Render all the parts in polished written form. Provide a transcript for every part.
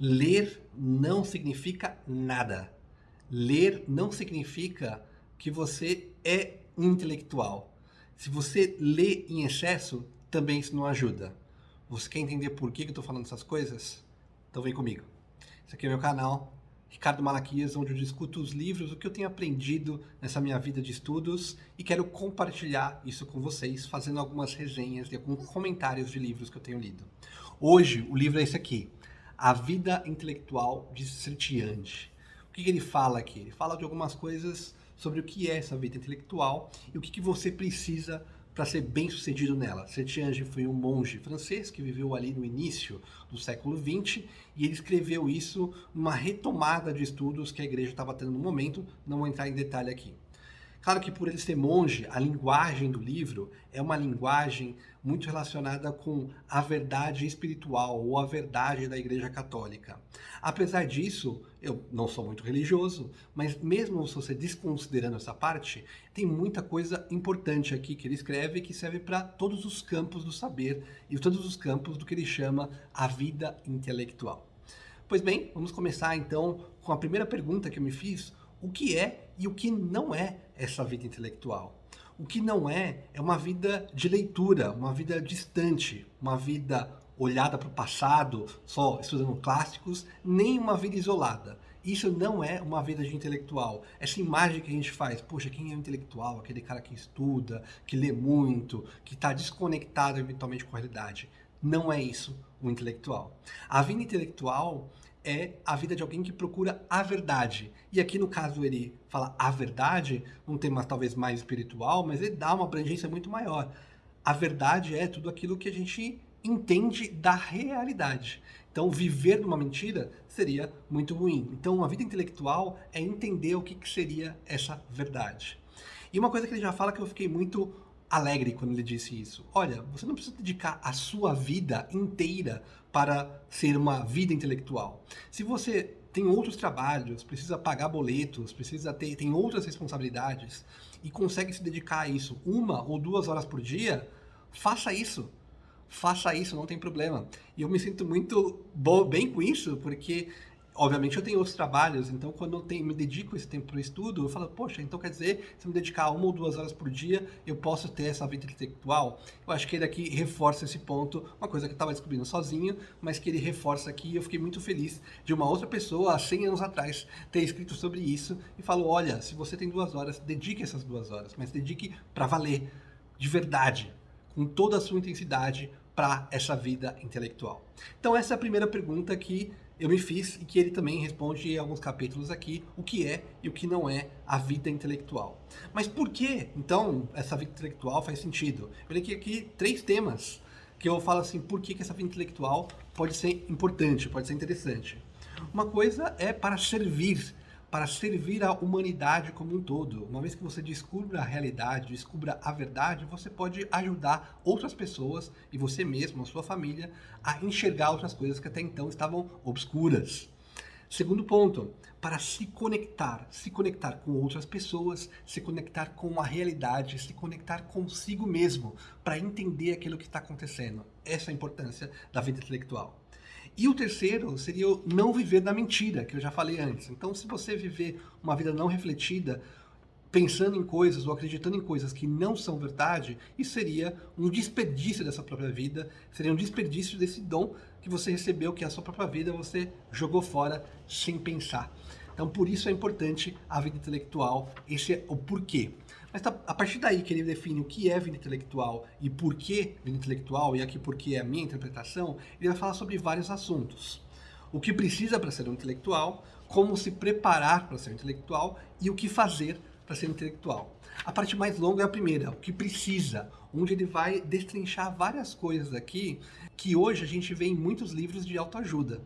Ler não significa nada. Ler não significa que você é um intelectual. Se você lê em excesso, também isso não ajuda. Você quer entender por que eu estou falando essas coisas? Então vem comigo. Esse aqui é o meu canal, Ricardo Malaquias, onde eu discuto os livros, o que eu tenho aprendido nessa minha vida de estudos e quero compartilhar isso com vocês, fazendo algumas resenhas e alguns comentários de livros que eu tenho lido. Hoje, o livro é esse aqui, A Vida Intelectual de Satyendra. O que ele fala aqui? Ele fala de algumas coisas sobre o que é essa vida intelectual e o que você precisa para ser bem sucedido nela. Satyendra foi um monge francês que viveu ali no início do século XX e ele escreveu isso numa retomada de estudos que a igreja estava tendo no momento, não vou entrar em detalhe aqui. Claro que por ele ser monge, a linguagem do livro é uma linguagem muito relacionada com a verdade espiritual ou a verdade da Igreja Católica. Apesar disso, eu não sou muito religioso, mas mesmo se você desconsiderando essa parte, tem muita coisa importante aqui que ele escreve que serve para todos os campos do saber e todos os campos do que ele chama a vida intelectual. Pois bem, vamos começar então com a primeira pergunta que eu me fiz. O que é e o que não é essa vida intelectual? O que não é uma vida de leitura, uma vida distante, uma vida olhada para o passado, só estudando clássicos, nem uma vida isolada. Isso não é uma vida de intelectual. Essa imagem que a gente faz, poxa, quem é o intelectual? Aquele cara que estuda, que lê muito, que está desconectado eventualmente com a realidade. Não é isso o intelectual. A vida intelectual é a vida de alguém que procura a verdade. E aqui no caso ele fala a verdade, um tema talvez mais espiritual, mas ele dá uma abrangência muito maior. A verdade é tudo aquilo que a gente entende da realidade. Então viver numa mentira seria muito ruim. Então a vida intelectual é entender o que seria essa verdade. E uma coisa que ele já fala que eu fiquei muito alegre quando ele disse isso. Olha, você não precisa dedicar a sua vida inteira para ser uma vida intelectual. Se você tem outros trabalhos, precisa pagar boletos, tem outras responsabilidades e consegue se dedicar a isso 1 ou 2 horas por dia, faça isso. Faça isso, não tem problema. E eu me sinto muito bem com isso, porque obviamente eu tenho outros trabalhos, então quando eu me dedico esse tempo para o estudo, eu falo, poxa, então quer dizer, se eu me dedicar 1 ou 2 horas por dia, eu posso ter essa vida intelectual? Eu acho que ele aqui reforça esse ponto, uma coisa que eu estava descobrindo sozinho, mas que ele reforça aqui e eu fiquei muito feliz de uma outra pessoa, há 100 anos atrás, ter escrito sobre isso e falou, olha, se você tem 2 horas, dedique essas 2 horas, mas dedique para valer, de verdade, com toda a sua intensidade para essa vida intelectual. Então essa é a primeira pergunta que eu me fiz e que ele também responde em alguns capítulos aqui, o que é e o que não é a vida intelectual. Mas por que, então, essa vida intelectual faz sentido? Eu li aqui 3 temas que eu falo assim, por que essa vida intelectual pode ser importante, pode ser interessante. Uma coisa é para servir a humanidade como um todo. Uma vez que você descubra a realidade, descubra a verdade, você pode ajudar outras pessoas e você mesmo, a sua família, a enxergar outras coisas que até então estavam obscuras. Segundo ponto, para se conectar com outras pessoas, se conectar com a realidade, se conectar consigo mesmo, para entender aquilo que está acontecendo. Essa é a importância da vida intelectual. E o terceiro seria o não viver na mentira, que eu já falei antes. Então, se você viver uma vida não refletida, pensando em coisas ou acreditando em coisas que não são verdade, isso seria um desperdício dessa própria vida, seria um desperdício desse dom que você recebeu, que é a sua própria vida, você jogou fora sem pensar. Então, por isso é importante a vida intelectual, esse é o porquê. Mas a partir daí que ele define o que é vida intelectual e por que vida intelectual, e aqui porque é a minha interpretação, ele vai falar sobre vários assuntos. O que precisa para ser um intelectual, como se preparar para ser um intelectual e o que fazer para ser intelectual. A parte mais longa é a primeira, o que precisa, onde ele vai destrinchar várias coisas aqui que hoje a gente vê em muitos livros de autoajuda.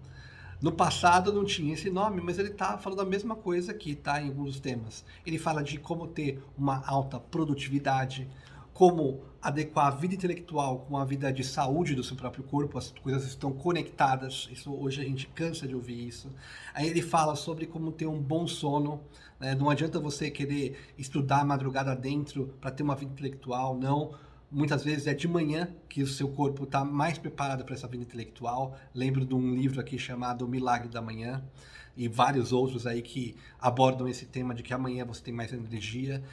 No passado não tinha esse nome, mas ele está falando a mesma coisa aqui, tá? Em alguns temas. Ele fala de como ter uma alta produtividade, como adequar a vida intelectual com a vida de saúde do seu próprio corpo, as coisas estão conectadas, isso hoje a gente cansa de ouvir isso. Aí ele fala sobre como ter um bom sono, né? Não adianta você querer estudar a madrugada dentro para ter uma vida intelectual, não. Muitas vezes é de manhã que o seu corpo está mais preparado para essa vida intelectual. Lembro de um livro aqui chamado O Milagre da Manhã e vários outros aí que abordam esse tema de que amanhã você tem mais energia.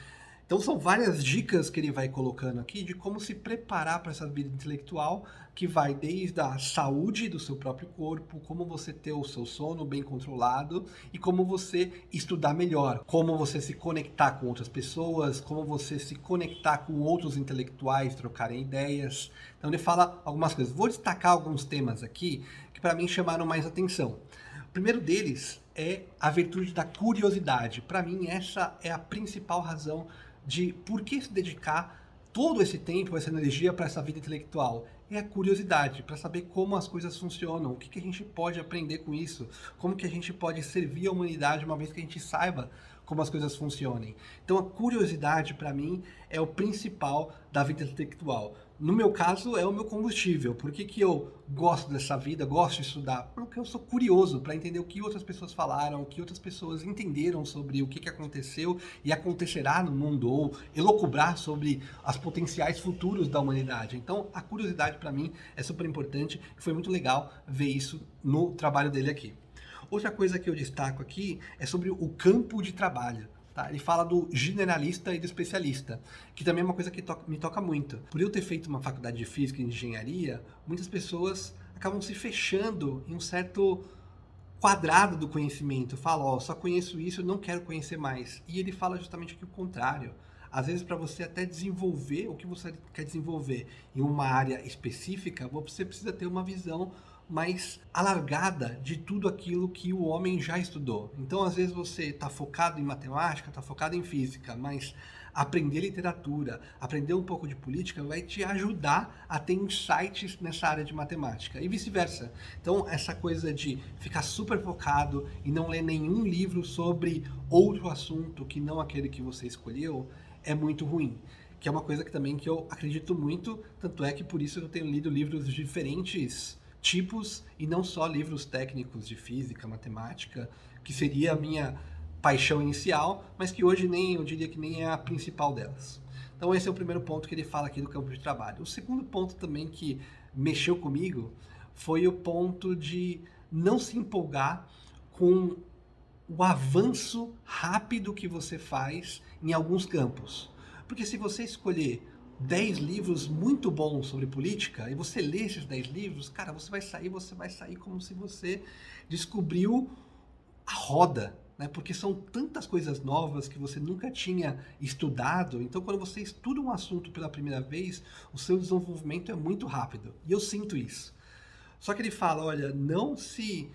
Então são várias dicas que ele vai colocando aqui de como se preparar para essa vida intelectual, que vai desde a saúde do seu próprio corpo, como você ter o seu sono bem controlado e como você estudar melhor, como você se conectar com outras pessoas, como você se conectar com outros intelectuais, trocarem ideias. Então ele fala algumas coisas. Vou destacar alguns temas aqui que para mim chamaram mais atenção. O primeiro deles é a virtude da curiosidade. Para mim essa é a principal razão de por que se dedicar todo esse tempo, essa energia para essa vida intelectual. É a curiosidade, para saber como as coisas funcionam, o que a gente pode aprender com isso, como que a gente pode servir a humanidade uma vez que a gente saiba como as coisas funcionem. Então a curiosidade, para mim, é o principal da vida intelectual. No meu caso, é o meu combustível. Por que eu gosto dessa vida, gosto de estudar? Porque eu sou curioso para entender o que outras pessoas falaram, o que outras pessoas entenderam sobre o que aconteceu e acontecerá no mundo, ou elocubrar sobre os potenciais futuros da humanidade. Então, a curiosidade, para mim, é super importante e foi muito legal ver isso no trabalho dele aqui. Outra coisa que eu destaco aqui é sobre o campo de trabalho. Tá? Ele fala do generalista e do especialista, que também é uma coisa que me toca muito. Por eu ter feito uma faculdade de física e engenharia, muitas pessoas acabam se fechando em um certo quadrado do conhecimento. Fala, ó, só conheço isso, eu não quero conhecer mais. E ele fala justamente aqui o contrário. Às vezes, para você até desenvolver o que você quer desenvolver em uma área específica, você precisa ter uma visão mais alargada de tudo aquilo que o homem já estudou. Então, às vezes você está focado em matemática, está focado em física, mas aprender literatura, aprender um pouco de política vai te ajudar a ter insights nessa área de matemática e vice-versa. Então, essa coisa de ficar super focado e não ler nenhum livro sobre outro assunto que não aquele que você escolheu é muito ruim. Que é uma coisa que também que eu acredito muito, tanto é que por isso eu tenho lido livros de diferentes tipos e não só livros técnicos de física, matemática, que seria a minha paixão inicial, mas que hoje eu diria que nem é a principal delas. Então esse é o primeiro ponto que ele fala aqui do campo de trabalho. O segundo ponto também que mexeu comigo foi o ponto de não se empolgar com o avanço rápido que você faz em alguns campos. Porque se você escolher 10 livros muito bons sobre política, e você lê esses 10 livros, cara, você vai sair como se você descobriu a roda, né? Porque são tantas coisas novas que você nunca tinha estudado. Então, quando você estuda um assunto pela primeira vez, o seu desenvolvimento é muito rápido. E eu sinto isso. Só que ele fala, olha, não se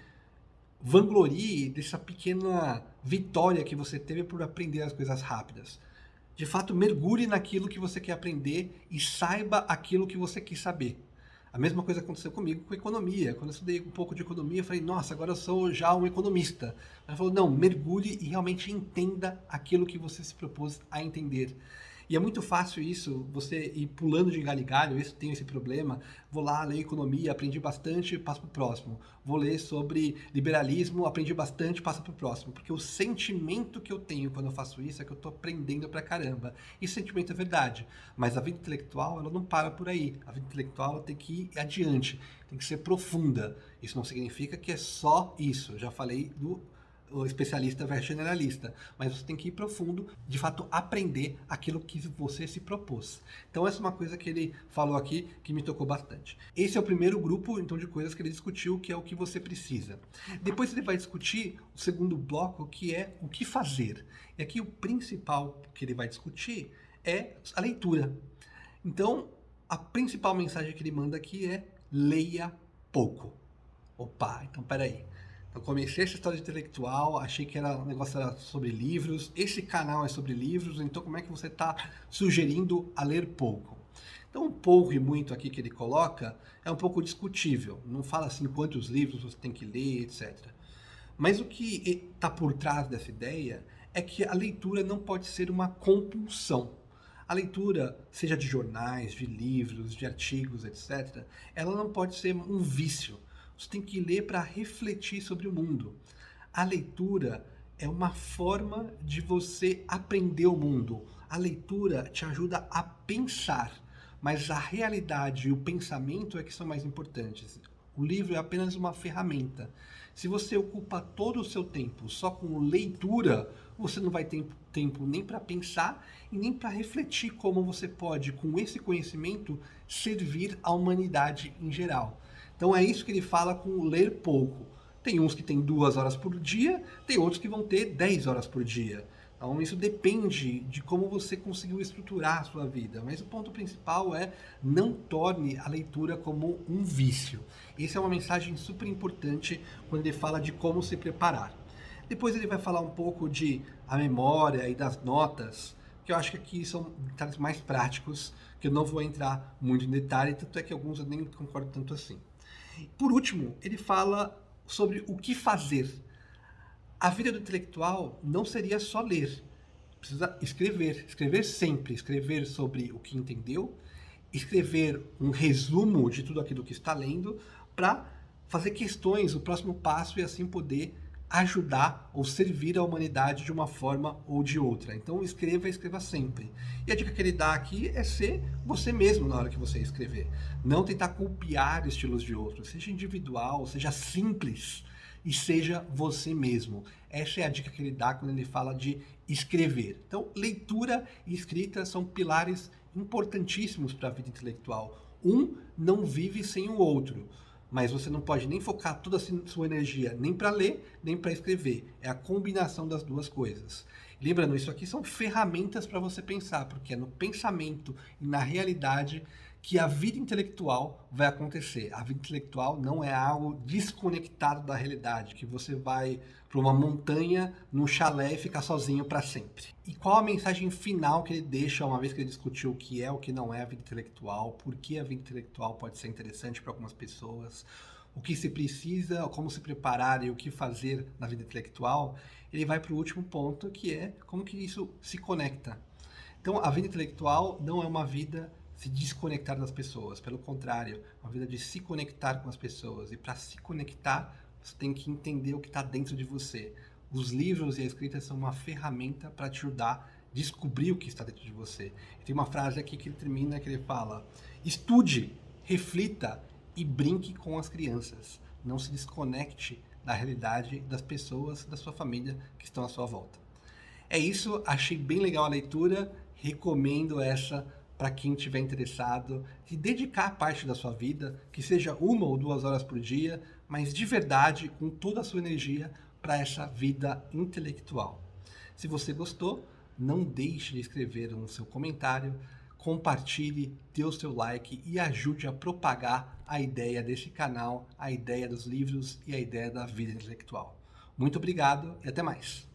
vanglorie dessa pequena vitória que você teve por aprender as coisas rápidas. De fato, mergulhe naquilo que você quer aprender e saiba aquilo que você quis saber. A mesma coisa aconteceu comigo com economia. Quando eu estudei um pouco de economia, eu falei, nossa, agora eu sou já um economista. Ela falou, não, mergulhe e realmente entenda aquilo que você se propôs a entender. E é muito fácil isso, você ir pulando de galho em galho, eu tenho esse problema. Vou lá ler economia, aprendi bastante, passo para o próximo. Vou ler sobre liberalismo, aprendi bastante, passo para o próximo. Porque o sentimento que eu tenho quando eu faço isso é que eu estou aprendendo pra caramba. E esse sentimento é verdade. Mas a vida intelectual, ela não para por aí. A vida intelectual ela tem que ir adiante, tem que ser profunda. Isso não significa que é só isso. Eu já falei do o especialista versus generalista, mas você tem que ir profundo, de fato aprender aquilo que você se propôs. Então essa é uma coisa que ele falou aqui que me tocou bastante. Esse é o primeiro grupo então de coisas que ele discutiu, que é o que você precisa. Depois ele vai discutir o segundo bloco, que é o que fazer. E aqui o principal que ele vai discutir é a leitura. Então a principal mensagem que ele manda aqui é leia pouco. Opa, então peraí. Eu comecei essa história intelectual, achei que o negócio era sobre livros, esse canal é sobre livros, então como é que você está sugerindo a ler pouco? Então o pouco e muito aqui que ele coloca é um pouco discutível, não fala assim quantos livros você tem que ler, etc. Mas o que está por trás dessa ideia é que a leitura não pode ser uma compulsão. A leitura, seja de jornais, de livros, de artigos, etc., ela não pode ser um vício. Você tem que ler para refletir sobre o mundo. A leitura é uma forma de você aprender o mundo. A leitura te ajuda a pensar. mas a realidade e o pensamento é que são mais importantes. O livro é apenas uma ferramenta. Se você ocupa todo o seu tempo só com leitura, você não vai ter tempo nem para pensar e nem para refletir como você pode, com esse conhecimento, servir à humanidade em geral. Então é isso que ele fala com ler pouco. Tem uns que têm 2 horas por dia, tem outros que vão ter 10 horas por dia. Então isso depende de como você conseguiu estruturar a sua vida. Mas o ponto principal é não torne a leitura como um vício. Essa é uma mensagem super importante quando ele fala de como se preparar. Depois ele vai falar um pouco de a memória e das notas, que eu acho que aqui são detalhes mais práticos, que eu não vou entrar muito em detalhe, tanto é que alguns eu nem concordo tanto assim. Por último, ele fala sobre o que fazer. A vida do intelectual não seria só ler. Precisa escrever sempre, escrever sobre o que entendeu, escrever um resumo de tudo aquilo que está lendo, para fazer questões, o próximo passo e assim poder ajudar ou servir a humanidade de uma forma ou de outra. Então escreva sempre. E a dica que ele dá aqui é ser você mesmo na hora que você escrever. Não tentar copiar estilos de outros. Seja individual, seja simples e seja você mesmo. Essa é a dica que ele dá quando ele fala de escrever. Então, leitura e escrita são pilares importantíssimos para a vida intelectual. Um não vive sem o outro. Mas você não pode nem focar toda a sua energia nem para ler, nem para escrever. É a combinação das duas coisas. Lembrando, isso aqui são ferramentas para você pensar, porque é no pensamento e na realidade que a vida intelectual vai acontecer. A vida intelectual não é algo desconectado da realidade, que você vai para uma montanha, num chalé e ficar sozinho para sempre. E qual a mensagem final que ele deixa, uma vez que ele discutiu o que é, o que não é a vida intelectual, por que a vida intelectual pode ser interessante para algumas pessoas, o que se precisa, como se preparar e o que fazer na vida intelectual, ele vai para o último ponto, que é como que isso se conecta. Então, a vida intelectual não é uma vida se desconectar das pessoas, pelo contrário, é uma vida de se conectar com as pessoas. E para se conectar, você tem que entender o que está dentro de você. Os livros e a escrita são uma ferramenta para te ajudar a descobrir o que está dentro de você. E tem uma frase aqui que ele termina, que ele fala: estude, reflita e brinque com as crianças. Não se desconecte da realidade das pessoas, da sua família que estão à sua volta. É isso, achei bem legal a leitura, recomendo essa para quem estiver interessado em dedicar parte da sua vida, que seja 1 ou 2 horas por dia, mas de verdade, com toda a sua energia, para essa vida intelectual. Se você gostou, não deixe de escrever no seu comentário, compartilhe, dê o seu like e ajude a propagar a ideia desse canal, a ideia dos livros e a ideia da vida intelectual. Muito obrigado e até mais!